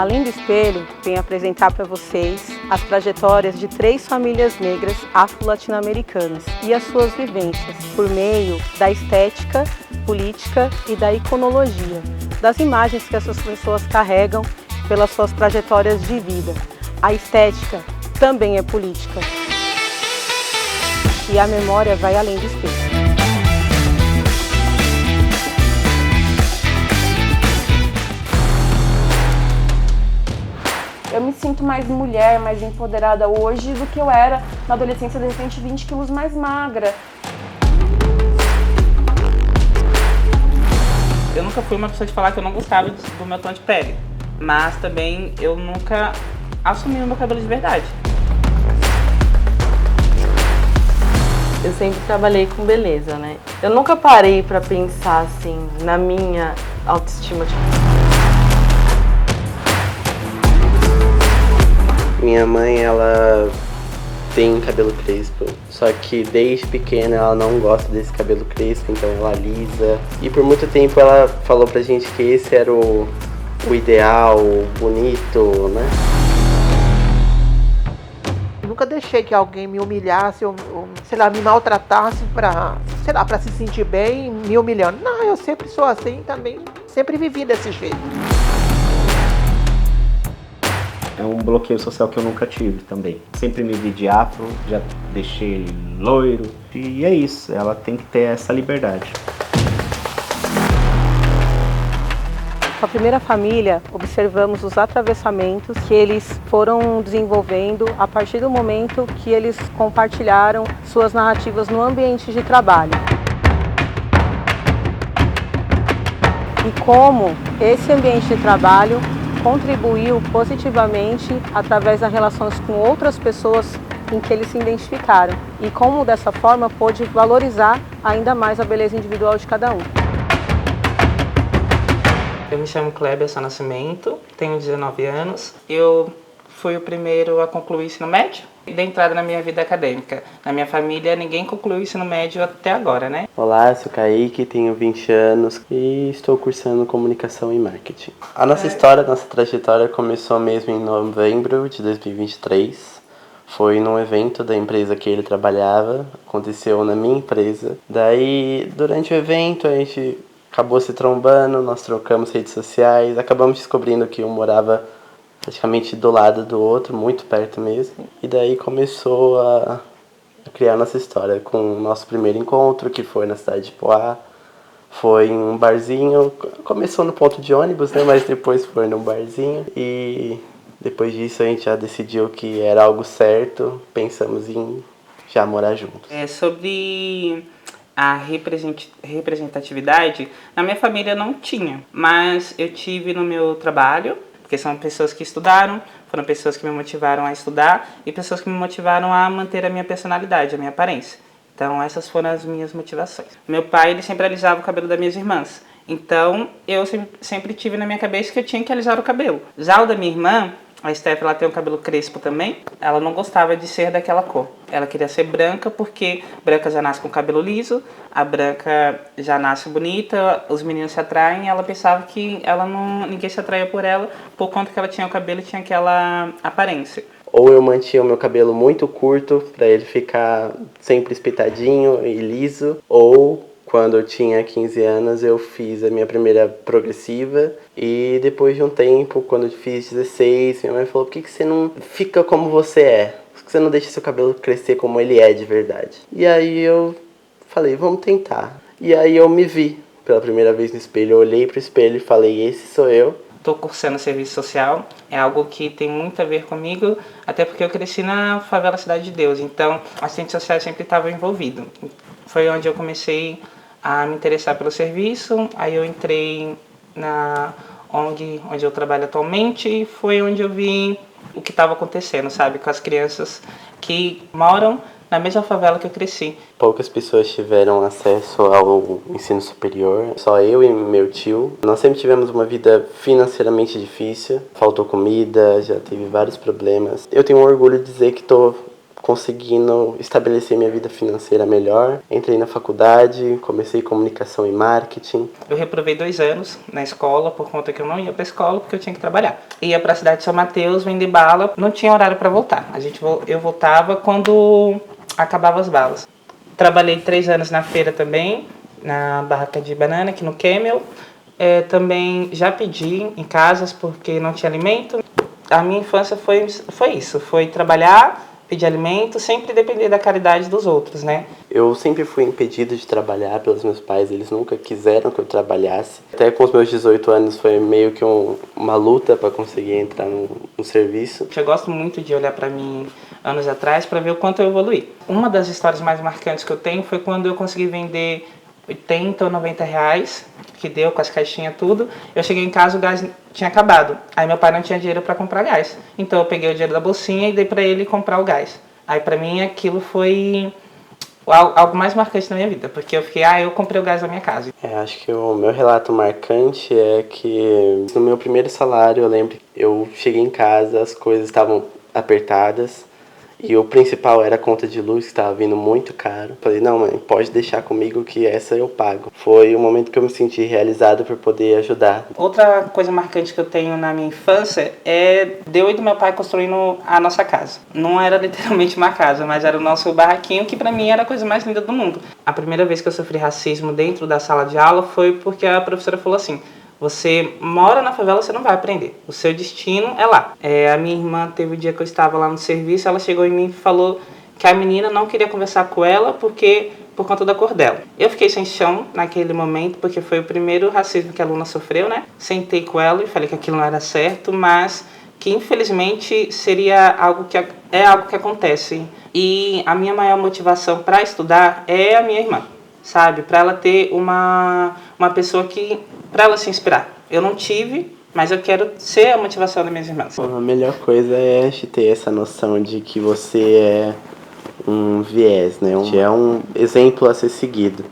Além do espelho, venho apresentar para vocês as trajetórias de 3 famílias negras afro-latino-americanas e as suas vivências por meio da estética, política e da iconologia, das imagens que essas pessoas carregam pelas suas trajetórias de vida. A estética também é política. E a memória vai além do espelho. Eu me sinto mais mulher, mais empoderada hoje do que eu era na adolescência, de repente 20 quilos mais magra. Eu nunca fui uma pessoa de falar que eu não gostava do meu tom de pele, mas também eu nunca assumi o meu cabelo de verdade. Eu sempre trabalhei com beleza, né? Eu nunca parei pra pensar assim na minha autoestima. Minha mãe, ela tem cabelo crespo, só que desde pequena ela não gosta desse cabelo crespo, então ela alisa. E por muito tempo ela falou pra gente que esse era o ideal, o bonito, né? Eu nunca deixei que alguém me humilhasse ou sei lá, me maltratasse pra se sentir bem, me humilhando. Não, eu sempre sou assim também, sempre vivi desse jeito. É um bloqueio social que eu nunca tive também. Sempre me vi de afro, já deixei ele loiro. E é isso, ela tem que ter essa liberdade. Com a primeira família, observamos os atravessamentos que eles foram desenvolvendo a partir do momento que eles compartilharam suas narrativas no ambiente de trabalho. E como esse ambiente de trabalho contribuiu positivamente através das relações com outras pessoas em que eles se identificaram e como dessa forma pôde valorizar ainda mais a beleza individual de cada um. Eu me chamo Kleber Sá Nascimento, tenho 19 anos. Eu fui o primeiro a concluir o ensino médio e dei entrada na minha vida acadêmica. Na minha família, ninguém concluiu o ensino médio até agora, né? Olá, sou Kaique, tenho 20 anos e estou cursando comunicação e marketing. A nossa história, nossa trajetória começou mesmo em novembro de 2023. Foi num evento da empresa que ele trabalhava, aconteceu na minha empresa. Daí, durante o evento, a gente acabou se trombando, nós trocamos redes sociais, acabamos descobrindo que um morava praticamente do lado do outro, muito perto mesmo. E daí começou a criar nossa história com o nosso primeiro encontro, que foi na cidade de Poá. Foi em um barzinho, começou no ponto de ônibus, né? Mas depois foi num barzinho. E depois disso a gente já decidiu que era algo certo, pensamos em já morar juntos. Sobre a representatividade, na minha família não tinha, mas eu tive no meu trabalho, porque são pessoas que estudaram, foram pessoas que me motivaram a estudar e pessoas que me motivaram a manter a minha personalidade, a minha aparência. Então essas foram as minhas motivações. Meu pai, ele sempre alisava o cabelo das minhas irmãs, então eu sempre tive na minha cabeça que eu tinha que alisar o cabelo. Já o da minha irmã, a Steph, ela tem um cabelo crespo também, ela não gostava de ser daquela cor. Ela queria ser branca porque branca já nasce com cabelo liso, a branca já nasce bonita, os meninos se atraem, e ela pensava que ninguém se atraía por ela por conta que ela tinha o cabelo e tinha aquela aparência. Ou eu mantinha o meu cabelo muito curto para ele ficar sempre espetadinho e liso, ou quando eu tinha 15 anos eu fiz a minha primeira progressiva e depois de um tempo, quando eu fiz 16, minha mãe falou: por que você não fica como você é? Por que você não deixa seu cabelo crescer como ele é de verdade? E aí eu falei, vamos tentar. E aí eu me vi pela primeira vez no espelho, eu olhei pro espelho e falei, esse sou eu. Estou cursando serviço social, é algo que tem muito a ver comigo, até porque eu cresci na favela Cidade de Deus, então a assistente social sempre estava envolvido. Foi onde eu comecei a me interessar pelo serviço, aí eu entrei na ONG onde eu trabalho atualmente e foi onde eu vi o que estava acontecendo, sabe, com as crianças que moram na mesma favela que eu cresci. Poucas pessoas tiveram acesso ao ensino superior, só eu e meu tio. Nós sempre tivemos uma vida financeiramente difícil, faltou comida, já teve vários problemas. Eu tenho orgulho de dizer que estou conseguindo estabelecer minha vida financeira melhor. Entrei na faculdade, comecei comunicação e marketing. Eu reprovei 2 anos na escola por conta que eu não ia para a escola porque eu tinha que trabalhar. Ia para a cidade de São Mateus vender bala, não tinha horário para voltar. Eu voltava quando acabava as balas. Trabalhei 3 anos na feira também, na barraca de banana aqui no Camel. Também já pedi em casas porque não tinha alimento. A minha infância foi isso, foi trabalhar, pedir alimento, sempre depender da caridade dos outros, né? Eu sempre fui impedido de trabalhar pelos meus pais, eles nunca quiseram que eu trabalhasse. Até com os meus 18 anos foi meio que uma luta para conseguir entrar no serviço. Eu gosto muito de olhar para mim anos atrás para ver o quanto eu evoluí. Uma das histórias mais marcantes que eu tenho foi quando eu consegui vender 80 ou 90 reais, que deu com as caixinhas tudo. Eu cheguei em casa, o gás tinha acabado. Aí meu pai não tinha dinheiro para comprar gás. Então eu peguei o dinheiro da bolsinha e dei para ele comprar o gás. Aí para mim aquilo foi algo mais marcante na minha vida, porque eu fiquei, eu comprei o gás da minha casa. Acho que o meu relato marcante é que no meu primeiro salário, eu lembro que eu cheguei em casa, as coisas estavam apertadas. E o principal era a conta de luz, que estava vindo muito caro. Falei, não, mãe, pode deixar comigo que essa eu pago. Foi o momento que eu me senti realizado por poder ajudar. Outra coisa marcante que eu tenho na minha infância é de eu e do meu pai construindo a nossa casa. Não era literalmente uma casa, mas era o nosso barraquinho, que pra mim era a coisa mais linda do mundo. A primeira vez que eu sofri racismo dentro da sala de aula foi porque a professora falou assim: você mora na favela, você não vai aprender. O seu destino é lá. A minha irmã, teve um dia que eu estava lá no serviço, ela chegou em mim e falou que a menina não queria conversar com ela por conta da cor dela. Eu fiquei sem chão naquele momento, porque foi o primeiro racismo que a aluna sofreu, né? Sentei com ela e falei que aquilo não era certo, mas que infelizmente seria algo que acontece. E a minha maior motivação para estudar é a minha irmã, sabe? Para ela ter uma pessoa para ela se inspirar. Eu não tive, mas eu quero ser a motivação das minhas irmãs. A melhor coisa é a gente ter essa noção de que você é um viés, né? É um exemplo a ser seguido.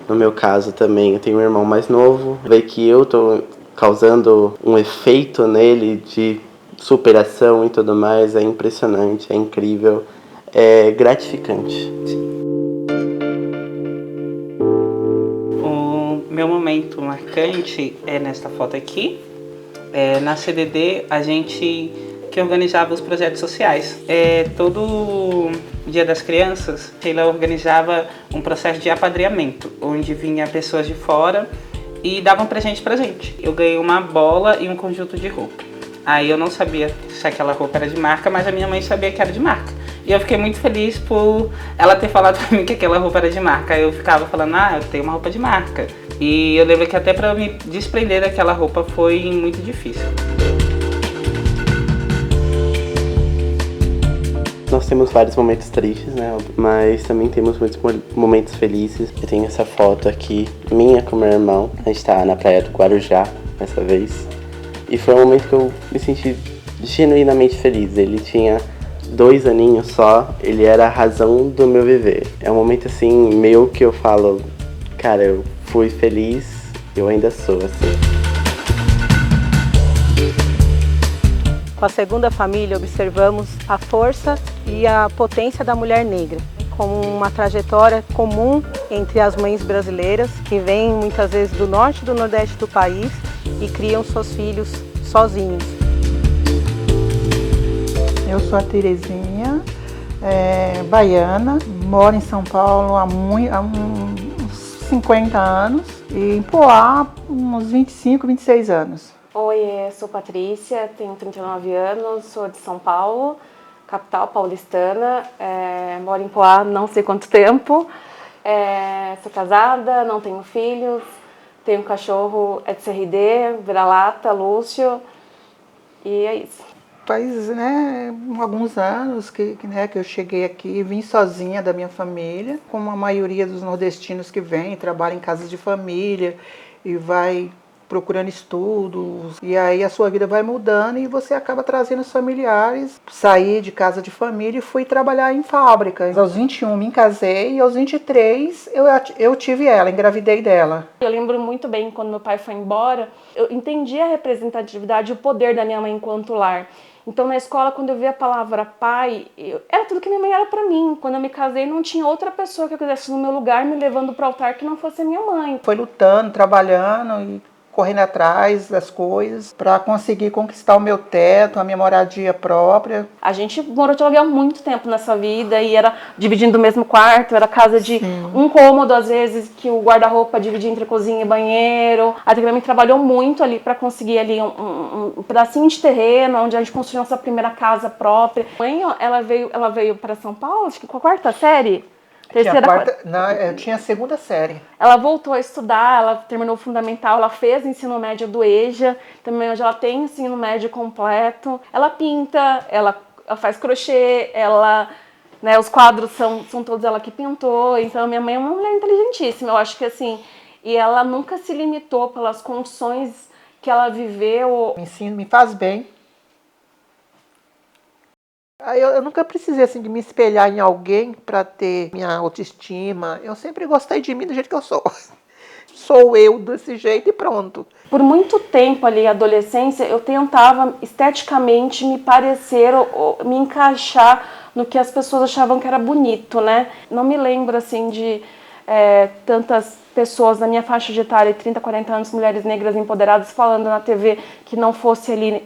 No meu caso também, eu tenho um irmão mais novo. Ver que eu tô causando um efeito nele de superação e tudo mais é impressionante, é incrível, é gratificante. Meu momento marcante é nesta foto aqui. Na CDD, a gente que organizava os projetos sociais. Todo Dia das Crianças, ela organizava um processo de apadrinhamento, onde vinha pessoas de fora e davam presente pra gente. Eu ganhei uma bola e um conjunto de roupa. Aí eu não sabia se aquela roupa era de marca, mas a minha mãe sabia que era de marca. E eu fiquei muito feliz por ela ter falado pra mim que aquela roupa era de marca. Aí eu ficava falando, eu tenho uma roupa de marca. E eu lembro que até pra eu me desprender daquela roupa foi muito difícil. Nós temos vários momentos tristes, né? Mas também temos muitos momentos felizes. Eu tenho essa foto aqui, minha com meu irmão. A gente tá na praia do Guarujá, dessa vez. E foi um momento que eu me senti genuinamente feliz. Ele tinha 2 aninhos só, ele era a razão do meu viver. É um momento assim, meu, que eu falo, cara, eu fui feliz, eu ainda sou assim. Com a segunda família, observamos a força e a potência da mulher negra, como uma trajetória comum entre as mães brasileiras, que vêm muitas vezes do norte e do nordeste do país e criam seus filhos sozinhos. Eu sou a Terezinha, baiana, moro em São Paulo há uns 50 anos e em Poá uns 25, 26 anos. Oi, eu sou Patrícia, tenho 39 anos, sou de São Paulo, capital paulistana, moro em Poá não sei quanto tempo, sou casada, não tenho filhos, tenho um cachorro, de CRD, vira-lata, Lúcio, e é isso. Faz alguns anos que eu cheguei aqui, vim sozinha da minha família, como a maioria dos nordestinos que vêm, trabalham em casas de família e vai procurando estudos, e aí a sua vida vai mudando e você acaba trazendo os familiares. Saí de casa de família e fui trabalhar em fábrica. Aos 21 me casei e aos 23 eu tive ela, engravidei dela. Eu lembro muito bem quando meu pai foi embora, eu entendi a representatividade e o poder da minha mãe enquanto lar. Então na escola, quando eu via a palavra pai, era tudo que minha mãe era pra mim. Quando eu me casei, não tinha outra pessoa que eu quisesse no meu lugar me levando pro altar que não fosse a minha mãe. Foi lutando, trabalhando e correndo atrás das coisas para conseguir conquistar o meu teto, a minha moradia própria. A gente morou de aluguel há muito tempo nessa vida e era dividindo o mesmo quarto, era casa de um cômodo, às vezes, que o guarda-roupa dividia entre cozinha e banheiro. A minha mãe trabalhou muito ali para conseguir ali um pedacinho de terreno, onde a gente construiu nossa primeira casa própria. A mãe, ela veio para São Paulo, acho que com a quarta série. Eu tinha a segunda série. Ela voltou a estudar, ela terminou o fundamental, ela fez ensino médio do EJA, também hoje ela tem ensino médio completo. Ela pinta, ela faz crochê, os quadros são todos ela que pintou. Então minha mãe é uma mulher inteligentíssima, eu acho que assim, e ela nunca se limitou pelas condições que ela viveu. Me faz bem. Eu nunca precisei assim, de me espelhar em alguém para ter minha autoestima. Eu sempre gostei de mim do jeito que eu sou. Sou eu desse jeito e pronto. Por muito tempo ali, adolescência, eu tentava esteticamente me parecer ou me encaixar no que as pessoas achavam que era bonito, né? Não me lembro assim de tantas pessoas na minha faixa de etária, 30, 40 anos, mulheres negras empoderadas, falando na TV que não fosse ali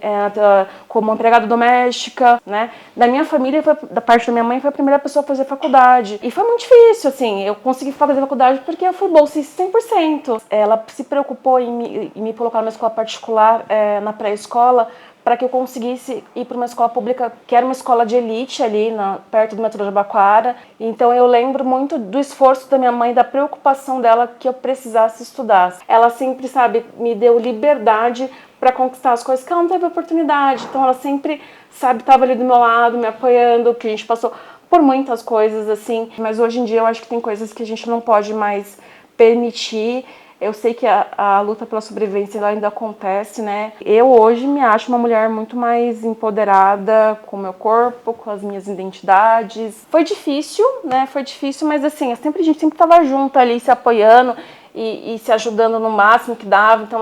como empregada doméstica, né? Da minha família, da parte da minha mãe, foi a primeira pessoa a fazer faculdade. E foi muito difícil, assim, eu consegui fazer faculdade porque eu fui bolsista 100%. Ela se preocupou em me colocar numa escola particular, na pré-escola, para que eu conseguisse ir para uma escola pública, que era uma escola de elite ali, perto do metrô de Jabaquara. Então eu lembro muito do esforço da minha mãe, da preocupação dela que eu precisasse estudar. Ela sempre, me deu liberdade para conquistar as coisas que ela não teve oportunidade. Então ela sempre, estava ali do meu lado, me apoiando, que a gente passou por muitas coisas, assim. Mas hoje em dia eu acho que tem coisas que a gente não pode mais permitir. Eu sei que a luta pela sobrevivência ela ainda acontece, né? Eu hoje me acho uma mulher muito mais empoderada com o meu corpo, com as minhas identidades. Foi difícil, né? Foi difícil, mas assim, a gente sempre estava junto ali, se apoiando e se ajudando no máximo que dava. Então...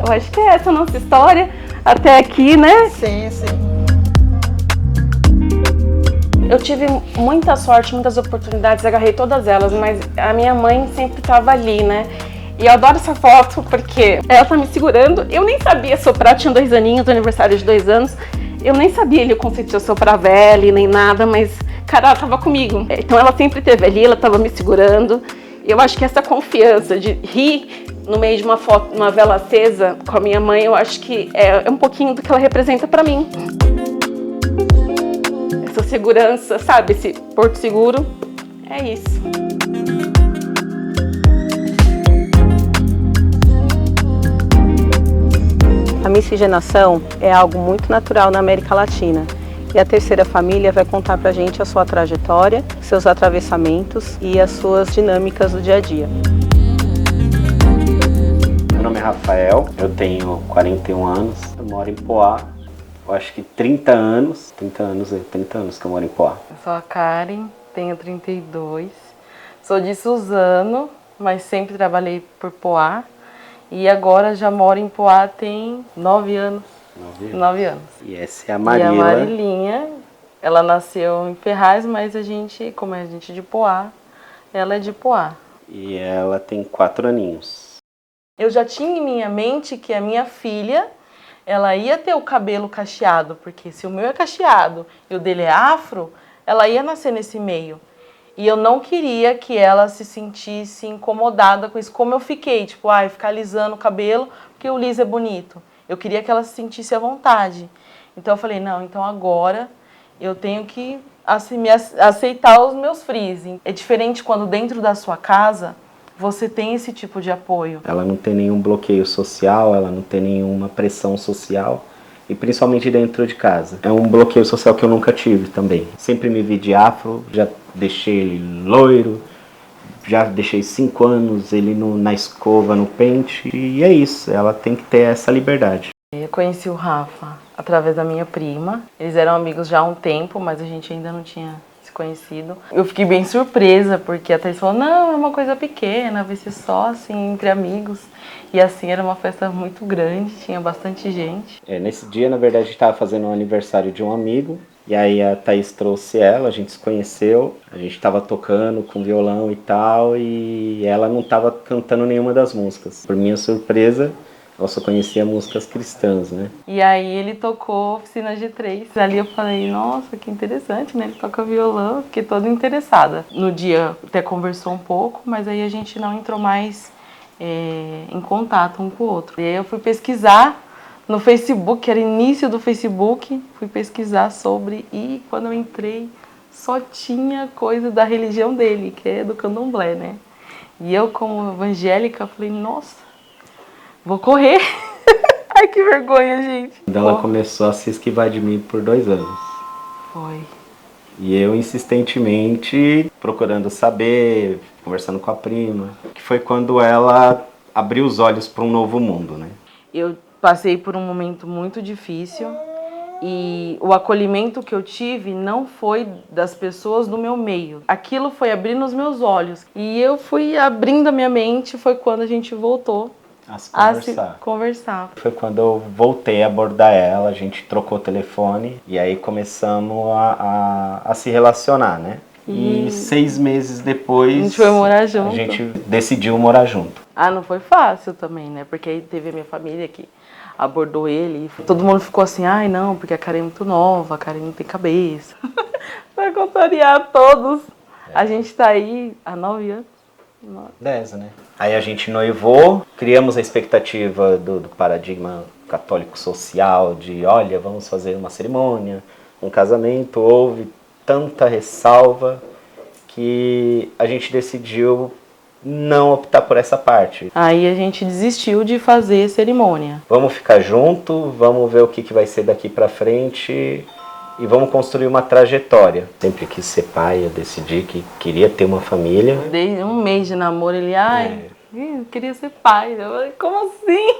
Eu acho que é essa a nossa história até aqui, né? Sim, sim. Eu tive muita sorte, muitas oportunidades, agarrei todas elas, mas a minha mãe sempre estava ali, né? E eu adoro essa foto porque ela tá me segurando. Eu nem sabia soprar, tinha 2 aninhos, aniversário de 2 anos. Eu nem sabia ali o conceito de eu soprar vela nem nada, mas, cara, ela tava comigo. Então ela sempre esteve ali, ela tava me segurando. E eu acho que essa confiança de rir no meio de uma foto, uma vela acesa com a minha mãe, eu acho que é um pouquinho do que ela representa pra mim. Essa segurança, esse porto seguro, é isso. A miscigenação é algo muito natural na América Latina. E a terceira família vai contar pra gente a sua trajetória, seus atravessamentos e as suas dinâmicas do dia a dia. Meu nome é Rafael, eu tenho 41 anos, eu moro em Poá. Eu acho que 30 anos que eu moro em Poá. Eu sou a Karen, tenho 32, sou de Suzano, mas sempre trabalhei por Poá. E agora já moro em Poá tem 9 anos. 9 anos. E essa é a Marila. E a Marilinha, ela nasceu em Ferraz, mas como a gente é de Poá, ela é de Poá. E ela tem 4 aninhos. Eu já tinha em minha mente que a minha filha, ela ia ter o cabelo cacheado, porque se o meu é cacheado e o dele é afro, ela ia nascer nesse meio. E eu não queria que ela se sentisse incomodada com isso, como eu fiquei, ficar alisando o cabelo, porque o liso é bonito. Eu queria que ela se sentisse à vontade. Então eu falei, não, então agora eu tenho que aceitar os meus frizz. É diferente quando dentro da sua casa você tem esse tipo de apoio. Ela não tem nenhum bloqueio social, ela não tem nenhuma pressão social, e principalmente dentro de casa. É um bloqueio social que eu nunca tive também. Sempre me vi de afro, já deixei ele loiro, já deixei 5 anos ele na escova, no pente, e é isso, ela tem que ter essa liberdade. Eu conheci o Rafa através da minha prima. Eles eram amigos já há um tempo, mas a gente ainda não tinha se se conhecido. Eu fiquei bem surpresa, porque a Thaís falou, não, é uma coisa pequena, vai ser só assim, entre amigos. E assim, era uma festa muito grande, tinha bastante gente. Nesse dia, na verdade, a gente estava fazendo o aniversário de um amigo, e aí a Thaís trouxe ela, a gente se conheceu, a gente estava tocando com violão e tal, e ela não estava cantando nenhuma das músicas. Por minha surpresa, ela só conhecia músicas cristãs, né? E aí ele tocou Oficina G3. Ali eu falei, nossa, que interessante, né? Ele toca violão, eu fiquei toda interessada. No dia até conversou um pouco, mas aí a gente não entrou mais em contato um com o outro. E aí eu fui pesquisar no Facebook, que era início do Facebook, fui pesquisar sobre, e quando eu entrei só tinha coisa da religião dele, que é do candomblé, né? E eu, como evangélica, falei, nossa, vou correr. Ai, que vergonha, gente. Ela começou a se esquivar de mim por 2 anos. Foi. E eu insistentemente procurando saber, conversando com a prima, que foi quando ela abriu os olhos para um novo mundo, né? Eu passei por um momento muito difícil e o acolhimento que eu tive não foi das pessoas do meu meio. Aquilo foi abrindo os meus olhos e eu fui abrindo a minha mente, foi quando a gente voltou a se conversar. Foi quando eu voltei a abordar ela, a gente trocou o telefone e aí começamos a se relacionar, né? E 6 meses depois a gente foi morar junto. A gente decidiu morar junto. Ah, não foi fácil também, né? Porque aí teve a minha família que abordou ele e todo mundo ficou assim, ai não, porque a Karen é muito nova, a Karen não tem cabeça. Vai contrariar todos. A gente tá aí há 9 anos. 10, né? Aí a gente noivou, criamos a expectativa do paradigma católico social de, olha, vamos fazer uma cerimônia, um casamento. Houve tanta ressalva que a gente decidiu não optar por essa parte. Aí a gente desistiu de fazer cerimônia. Vamos ficar junto, vamos ver o que vai ser daqui pra frente e vamos construir uma trajetória. Sempre quis ser pai, eu decidi que queria ter uma família. Desde um mês de namoro, ele, eu queria ser pai. Eu falei, como assim?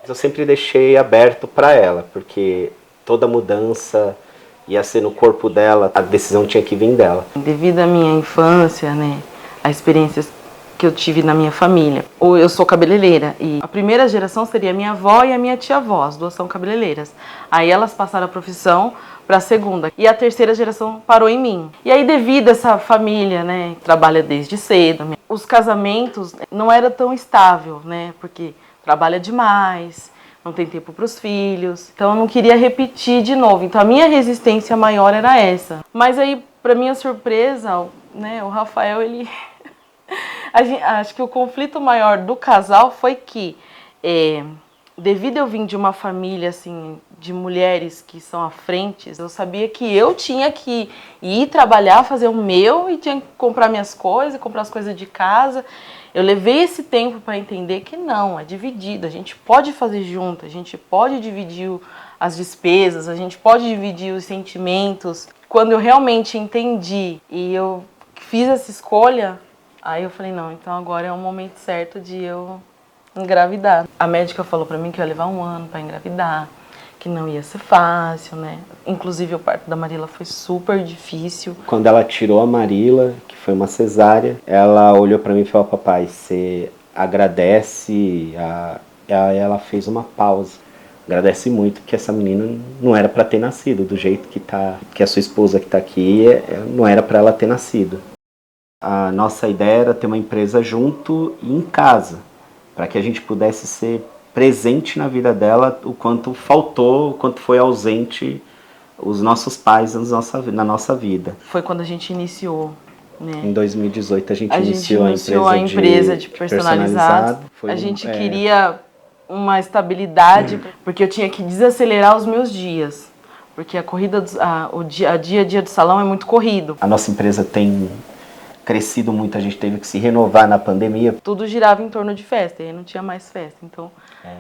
Eu sempre deixei aberto para ela, porque toda mudança ia ser no corpo dela, a decisão tinha que vir dela. Devido à minha infância, né, a experiências que eu tive na minha família. Eu sou cabeleireira e a primeira geração seria a minha avó e a minha tia-avó, as duas são cabeleireiras. Aí elas passaram a profissão para a segunda e a terceira geração parou em mim. E aí devido a essa família, né, trabalha desde cedo, os casamentos não era tão estável, né, porque trabalha demais, não tem tempo para os filhos. Então eu não queria repetir de novo. Então a minha resistência maior era essa. Mas aí, para minha surpresa, né, o Rafael, ele acho que o conflito maior do casal foi que, devido eu vir de uma família assim, de mulheres que são à frente, eu sabia que eu tinha que ir trabalhar, fazer o meu e tinha que comprar minhas coisas, comprar as coisas de casa. Eu levei esse tempo para entender que não, é dividido, a gente pode fazer junto, a gente pode dividir as despesas, a gente pode dividir os sentimentos. Quando eu realmente entendi e eu fiz essa escolha, aí eu falei, não, então agora é o momento certo de eu engravidar. A médica falou pra mim que ia levar 1 ano pra engravidar, que não ia ser fácil, né? Inclusive o parto da Marila foi super difícil. Quando ela tirou a Marila, que foi uma cesárea, ela olhou pra mim e falou, papai, você agradece? Ela fez uma pausa. Agradece muito, porque essa menina não era pra ter nascido, do jeito que a sua esposa que tá aqui, não era pra ela ter nascido. A nossa ideia era ter uma empresa junto e em casa, para que a gente pudesse ser presente na vida dela o quanto faltou, o quanto foi ausente os nossos pais na nossa vida. Foi quando a gente iniciou, né? Em 2018 a gente iniciou a empresa de personalizado. A gente queria uma estabilidade, porque eu tinha que desacelerar os meus dias, porque a corrida, o dia a dia do salão é muito corrido. A nossa empresa tem crescido muito, a gente teve que se renovar na pandemia. Tudo girava em torno de festa, e aí não tinha mais festa, então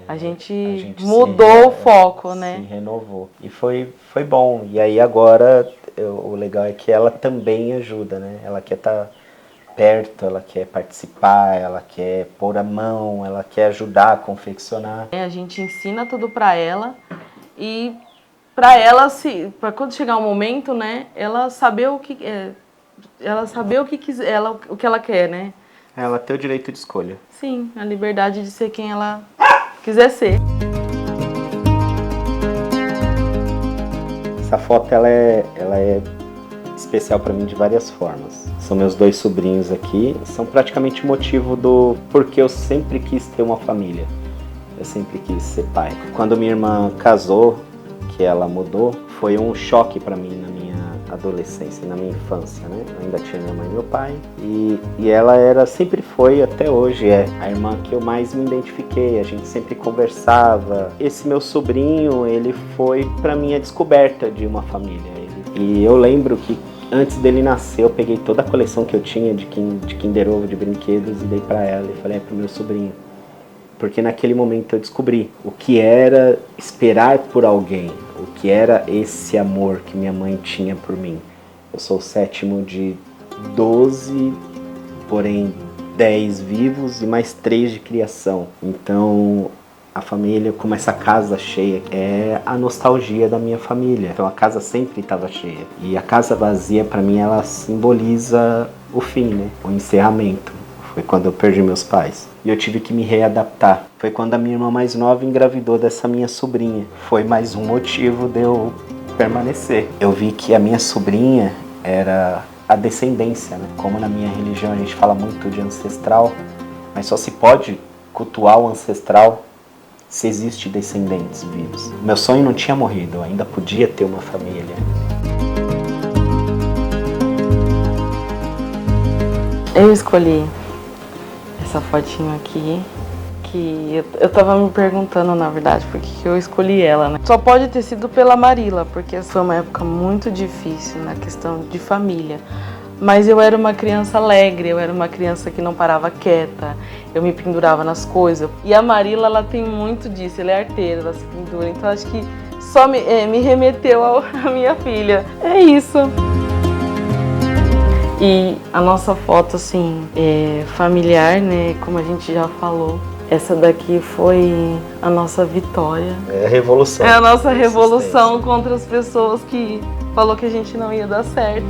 a gente mudou o foco, né? Se renovou. E foi bom. E aí agora, o legal é que ela também ajuda, né? Ela quer estar perto, ela quer participar, ela quer pôr a mão, ela quer ajudar a confeccionar. A gente ensina tudo para ela e para ela, para quando chegar o momento, né, ela saber o que ela saber o que quiser, o que ela quer, né? Ela tem o direito de escolha. Sim, a liberdade de ser quem ela quiser ser. Essa foto ela é especial para mim de várias formas. São meus 2 sobrinhos aqui, são praticamente o motivo do porquê eu sempre quis ter uma família. Eu sempre quis ser pai. Quando minha irmã casou, que ela mudou, foi um choque para mim na minha adolescência, na minha infância, né? Eu ainda tinha minha mãe e meu pai e ela sempre foi, até hoje é a irmã que eu mais me identifiquei. A gente sempre conversava. Esse meu sobrinho, ele foi para mim a descoberta de uma família. E eu lembro que antes dele nascer, eu peguei toda a coleção que eu tinha de Kinder Ovo, de brinquedos, e dei para ela e falei, pro meu sobrinho. Porque naquele momento eu descobri o que era esperar por alguém, o que era esse amor que minha mãe tinha por mim. Eu sou o 7º de 12, porém 10 vivos e mais 3 de criação. Então a família, como essa casa cheia, é a nostalgia da minha família. Então a casa sempre estava cheia. E a casa vazia, para mim, ela simboliza o fim, né? O encerramento. Foi quando eu perdi meus pais. E eu tive que me readaptar. Foi quando a minha irmã mais nova engravidou dessa minha sobrinha. Foi mais um motivo de eu permanecer. Eu vi que a minha sobrinha era a descendência, né? Como na minha religião a gente fala muito de ancestral, mas só se pode cultuar o ancestral se existe descendentes vivos. Meu sonho não tinha morrido, eu ainda podia ter uma família. Eu escolhi essa fotinho aqui, que eu tava me perguntando, na verdade, por que eu escolhi ela, né? Só pode ter sido pela Marila, porque foi uma época muito difícil na questão de família. Mas eu era uma criança alegre, eu era uma criança que não parava quieta, eu me pendurava nas coisas. E a Marila, ela tem muito disso, ela é arteira, ela se pendura, então acho que só me remeteu à minha filha. É isso. E a nossa foto, assim, familiar, né, como a gente já falou, essa daqui foi a nossa vitória. É a revolução. É a nossa revolução contra as pessoas que falou que a gente não ia dar certo.